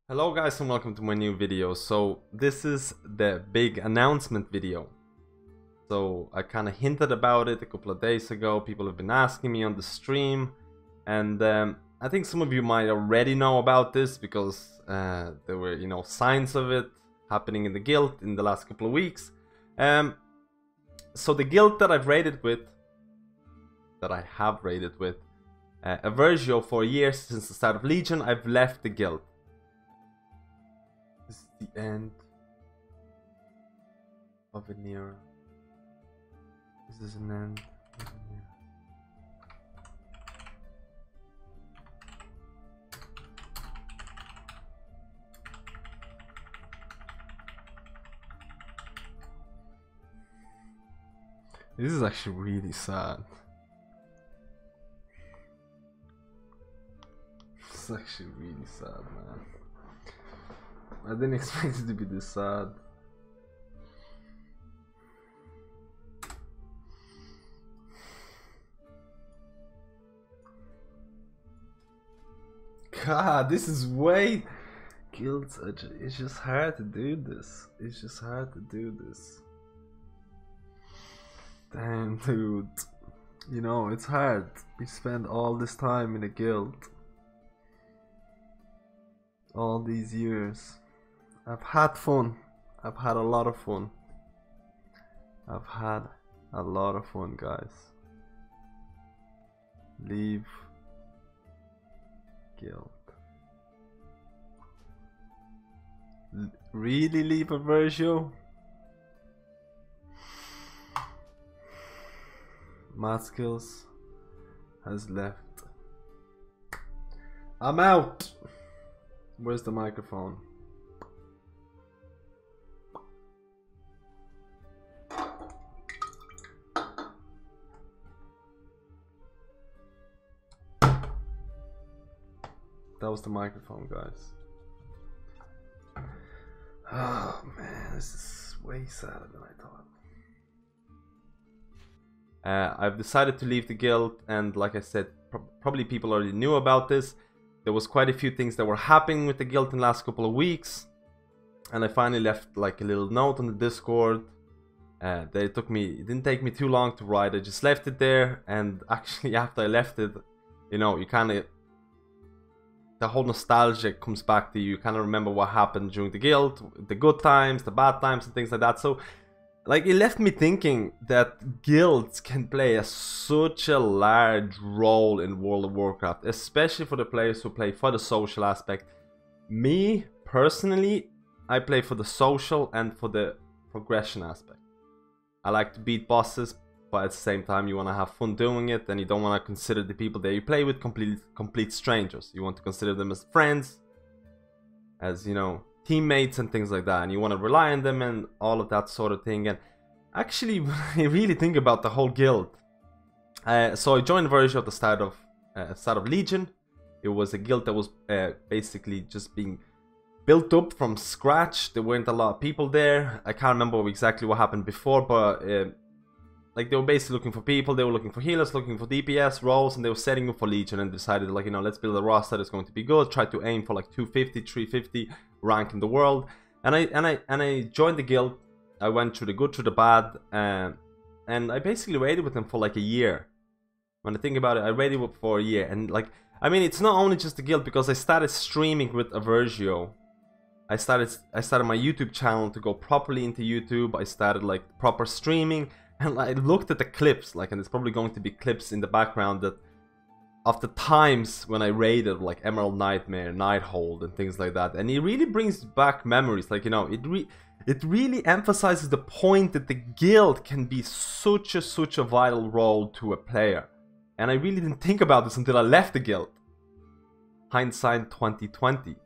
Hello guys and welcome to my new video. So this is the big announcement video. So I kind of hinted about it a couple of days ago. People have been asking me on the stream, and I think some of you might already know about this because there were, signs of it happening in the guild in the last couple of weeks. So the guild that I have raided with, Eversio, for years since the start of Legion, I've left the guild. This is the end of an era. This is an end of an era. This is actually really sad. It's actually really sad, man. I didn't expect it to be this sad. God, this is way... Guilds, it's just hard to do this. It's just hard to do this. Damn, dude. You know, it's hard. We spend all this time in a guild. All these years. I've had fun. I've had a lot of fun. I've had a lot of fun, guys. Leave guild. Really leave Eversio? MadSkillz has left. I'm out. Where's the microphone? That was the microphone, guys. Oh man, this is way sadder than I thought. I've decided to leave the guild, and like I said, probably people already knew about this. There was quite a few things that were happening with the guild in the last couple of weeks, and I finally left like a little note on the Discord. It didn't take me too long to write. I just left it there, and actually after I left it, you kind of, the whole nostalgia comes back to you. You kind of remember what happened during the guild, the good times, the bad times, and things like that. So, like, it left me thinking that guilds can play such a large role in World of Warcraft, especially for the players who play for the social aspect. Me, personally, I play for the social and for the progression aspect. I like to beat bosses, but at the same time you want to have fun doing it, and you don't want to consider the people that you play with complete strangers. You want to consider them as friends, as teammates and things like that, and you want to rely on them and all of that sort of thing. And actually, when I really think about the whole guild, so I joined Eversio at the start of Legion. It was a guild that was basically just being built up from scratch. There weren't a lot of people there. I can't remember exactly what happened before, but like, they were basically looking for people. They were looking for healers, looking for DPS roles, and they were setting up for Legion, and decided, like, let's build a roster that's going to be good. Try to aim for like 250, 350 rank in the world. And I joined the guild. I went through the good, through the bad, and I basically raided with them for like a year. When I think about it, I raided with for a year, and like, I mean, it's not only just the guild, because I started streaming with Eversio. I started my YouTube channel to go properly into YouTube. I started like proper streaming. And I looked at the clips, like, and there's probably going to be clips in the background that of the times when I raided, like Emerald Nightmare, Nighthold, and things like that. And it really brings back memories. Like, it really emphasizes the point that the guild can be such a vital role to a player. And I really didn't think about this until I left the guild. Hindsight 2020.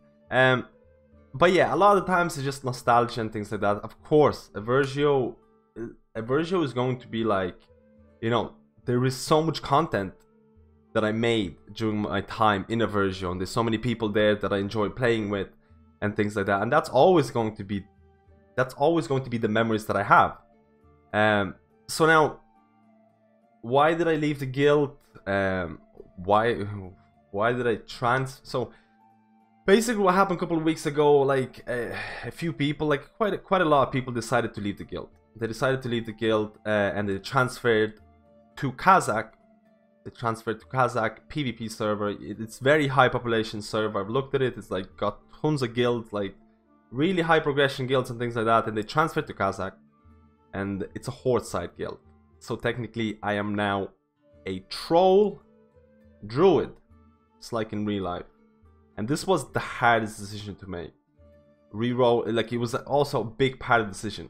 But yeah, a lot of the times it's just nostalgia and things like that. Of course, Eversio is going to be like, there is so much content that I made during my time in Eversio, and there's so many people there that I enjoy playing with and things like that, and that's always going to be the memories that I have. So now, why did I leave the guild? Why did I so basically what happened a couple of weeks ago, like a few people, like quite a lot of people decided to leave the guild. They decided to leave the guild and they transferred to Kazzak. They transferred to Kazzak PvP server. It's very high population server. I've looked at it. It's like got tons of guilds, like really high progression guilds and things like that. And they transferred to Kazzak, and it's a horde side guild. So technically, I am now a troll druid. It's like in real life, and this was the hardest decision to make. Reroll, like it was also a big part of the decision.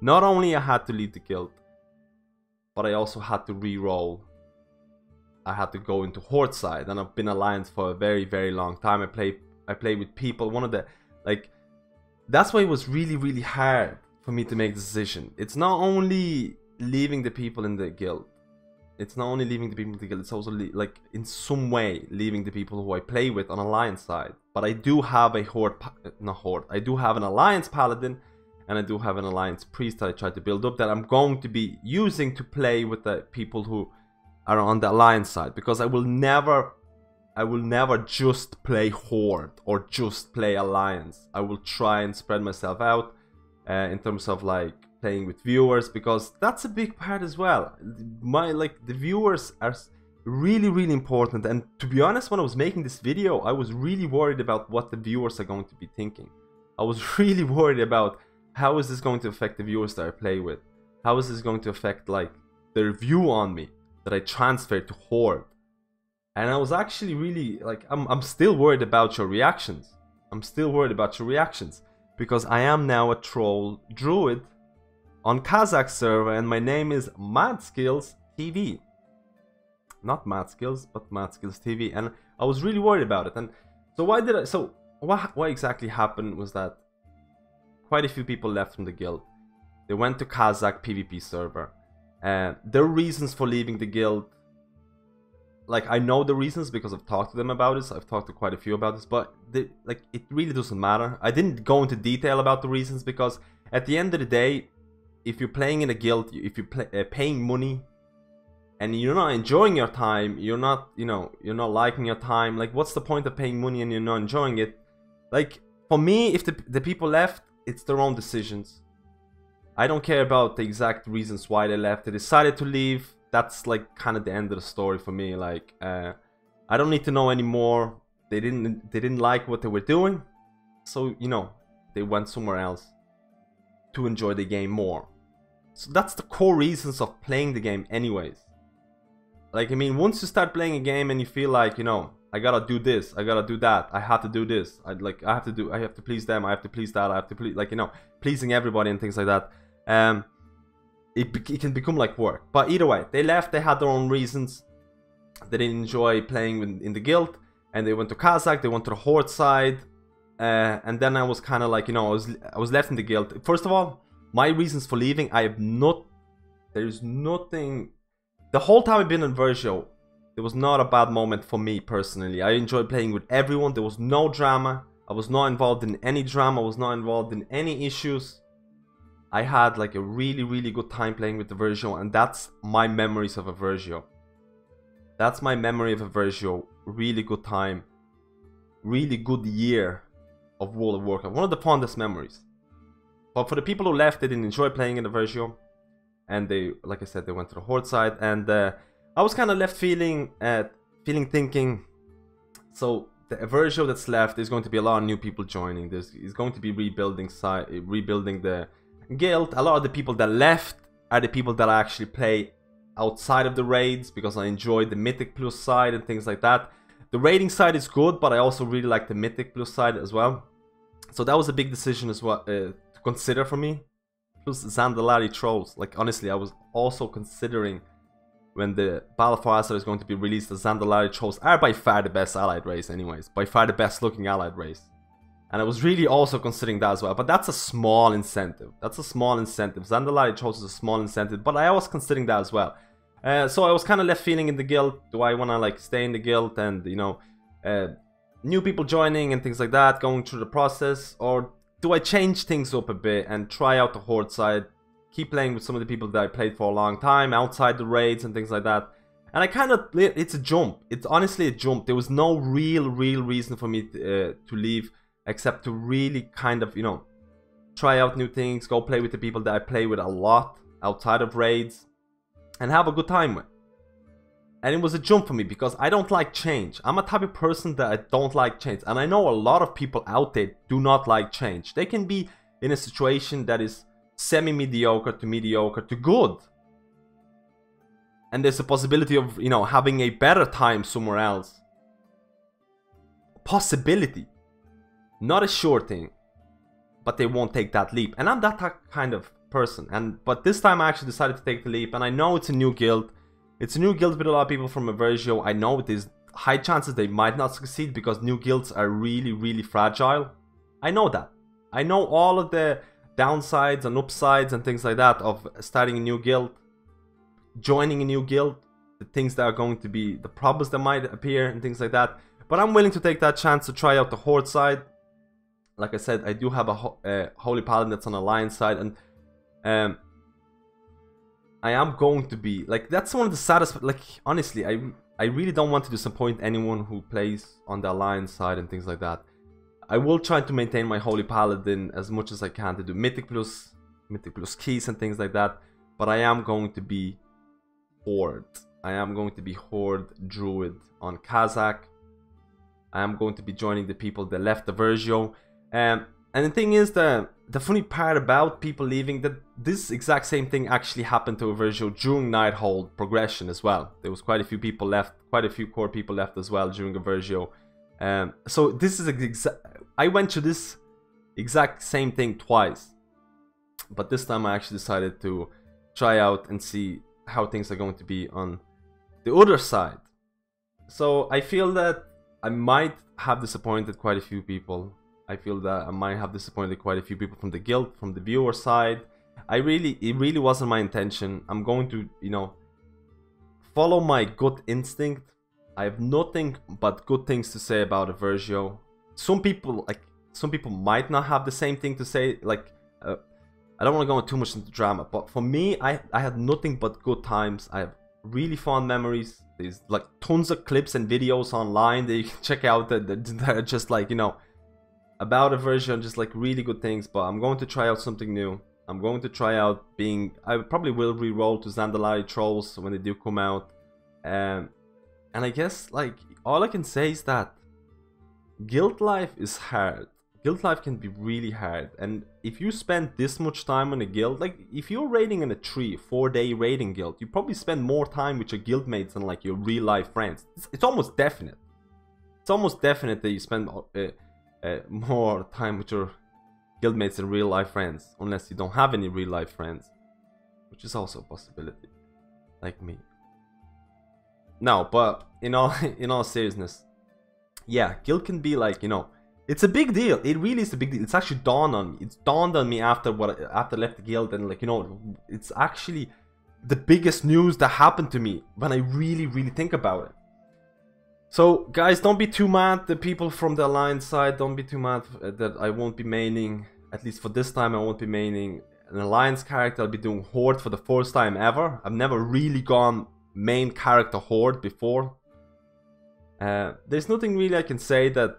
Not only I had to leave the guild, but I also had to re-roll. I had to go into horde side, and I've been Alliance for a very, very long time. I play with people. One of the, like, that's why it was really, really hard for me to make the decision. It's not only leaving the people in the guild. It's not only leaving the people in the guild. It's also like in some way leaving the people who I play with on Alliance side. But I do have a I do have an Alliance paladin, and I do have an Alliance priest that I tried to build up that I'm going to be using to play with the people who are on the Alliance side, because I will never just play Horde or just play Alliance. I will try and spread myself out in terms of like playing with viewers, because that's a big part as well. The viewers are really, really important. And to be honest, when I was making this video, I was really worried about what the viewers are going to be thinking. I was really worried about how is this going to affect the viewers that I play with? How is this going to affect like their view on me that I transferred to Horde? And I was actually really like, I'm still worried about your reactions. I'm still worried about your reactions, because I am now a troll druid on Kazzak server, and my name is MadSkillzzTV. Not MadSkills, but MadSkillzzTV. And I was really worried about it. And so what exactly happened was that quite a few people left from the guild. They went to Kazzak PvP server. Their reasons for leaving the guild, like I know the reasons because I've talked to them about this. I've talked to quite a few about this, but like it really doesn't matter. I didn't go into detail about the reasons, because at the end of the day, if you're playing in a guild, if you're paying money and you're not enjoying your time, you're not liking your time, like what's the point of paying money and you're not enjoying it? Like for me, if the people left, it's their own decisions. I don't care about the exact reasons why they left. They decided to leave. That's like kind of the end of the story for me. Like I don't need to know anymore. They didn't like what they were doing, so they went somewhere else to enjoy the game more. So that's the core reasons of playing the game anyways. Like I mean, once you start playing a game and you feel like, I gotta do this, I gotta do that, I have to do this, I have to please them, I have to please that, I have to please, like, pleasing everybody and things like that. It can become like work. But either way, they left. They had their own reasons. They didn't enjoy playing in the guild, and they went to Kazzak. They went to the Horde side, and then I was kind of like, I was left in the guild. First of all, my reasons for leaving, there's nothing. The whole time I've been in Eversio, there was not a bad moment for me personally. I enjoyed playing with everyone. There was no drama. I was not involved in any drama. I was not involved in any issues. I had like a really, really good time playing with Eversio, and that's my memories of Eversio. That's my memory of Eversio. Really good time. Really good year of World of Warcraft. One of the fondest memories. But for the people who left, they didn't enjoy playing in Eversio. And they, like I said, they went to the Horde side. And I was kind of left thinking, so the Eversio that's left, there's going to be a lot of new people joining. There's going to be rebuilding the guild. A lot of the people that left are the people that I actually play outside of the raids, because I enjoy the Mythic Plus side and things like that. The raiding side is good, but I also really like the Mythic Plus side as well. So that was a big decision as well to consider for me. Plus Zandalari trolls. Like honestly, I was also considering, when the Battle for Azeroth is going to be released, the Zandalari trolls are by far the best allied race anyways. By far the best looking allied race. And I was really also considering that as well. But that's a small incentive. That's a small incentive. Zandalari trolls is a small incentive. But I was considering that as well. So I was kind of left feeling in the guild. Do I want to like stay in the guild and, new people joining and things like that, going through the process? Or do I change things up a bit and try out the Horde side? Keep playing with some of the people that I played for a long time, outside the raids and things like that. And I kind of, it's a jump. It's honestly a jump. There was no real reason for me to leave, except to really kind of, you know, try out new things, go play with the people that I play with a lot outside of raids, and have a good time with. And it was a jump for me because I don't like change. I'm a type of person that I don't like change. And I know a lot of people out there do not like change. They can be in a situation that is semi-mediocre to good. And there's a possibility of, you know, having a better time somewhere else. Possibility. Not a sure thing. But they won't take that leap. And I'm that kind of person. But this time I actually decided to take the leap. And I know it's a new guild. It's a new guild with a lot of people from Eversio. I know there's high chances they might not succeed because new guilds are really fragile. I know that. I know all of the downsides and upsides and things like that of starting a new guild, joining a new guild, the things that are going to be, the problems that might appear and things like that. But I'm willing to take that chance to try out the Horde side. Like I said, I do have a Holy Paladin that's on Alliance side, and I am going to be, like, that's one of the saddest, like, honestly, I really don't want to disappoint anyone who plays on the Alliance side and things like that. I will try to maintain my Holy Paladin as much as I can to do Mythic plus keys and things like that. But I am going to be Horde. I am going to be Horde Druid on Kazzak. I am going to be joining the people that left Eversio. And the thing is, the funny part about people leaving, that this exact same thing actually happened to Eversio during Nighthold progression as well. There was quite a few people left, quite a few core people left as well during Eversio. So this is I went through this exact same thing twice. But this time I actually decided to try out and see how things are going to be on the other side. So I feel that I might have disappointed quite a few people. I feel that I might have disappointed quite a few people from the guild, from the viewer side. It really wasn't my intention. I'm going to, you know, follow my gut instinct. I have nothing but good things to say about Eversio. Some people might not have the same thing to say. Like, I don't want to go too much into drama, but for me, I had nothing but good times. I have really fond memories. There's like tons of clips and videos online that you can check out that are just like, you know, about Eversio, just like really good things. But I'm going to try out something new. I'm going to try out I probably will re-roll to Zandalari trolls when they do come out. And I guess, like, all I can say is that guild life is hard. Guild life can be really hard. And if you spend this much time on a guild, like, if you're raiding in a 4-day raiding guild, you probably spend more time with your guildmates than, like, your real life friends. It's almost definite. It's almost definite that you spend more time with your guildmates than real life friends. Unless you don't have any real life friends. Which is also a possibility. Like me. No, but in all seriousness, yeah, guild can be like, you know, it's a big deal. It really is a big deal. It's actually dawned on me. It's dawned on me after I left the guild, and, like, you know, it's actually the biggest news that happened to me when I really think about it. So guys, don't be too mad. The people from the Alliance side, don't be too mad that I won't be maining. At least for this time, I won't be maining an Alliance character. I'll be doing Horde for the first time ever. I've never really gone main character Horde before. There's nothing really I can say that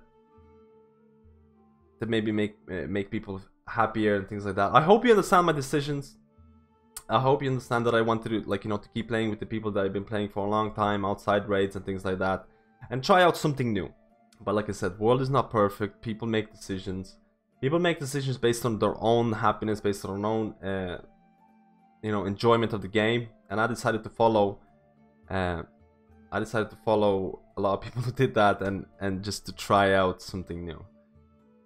maybe make people happier and things like that. I hope you understand my decisions. I hope you understand that I want to, like, you know, to keep playing with the people that I've been playing for a long time, outside raids and things like that, and try out something new. But like I said, world is not perfect. People make decisions. People make decisions based on their own happiness, based on their own, you know, enjoyment of the game. And I decided to follow. A lot of people who did that, and just to try out something new.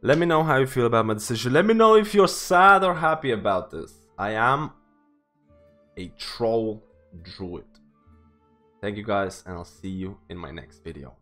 Let me know how you feel about my decision. Let me know if you're sad or happy about this. I am a troll druid. Thank you guys, and I'll see you in my next video.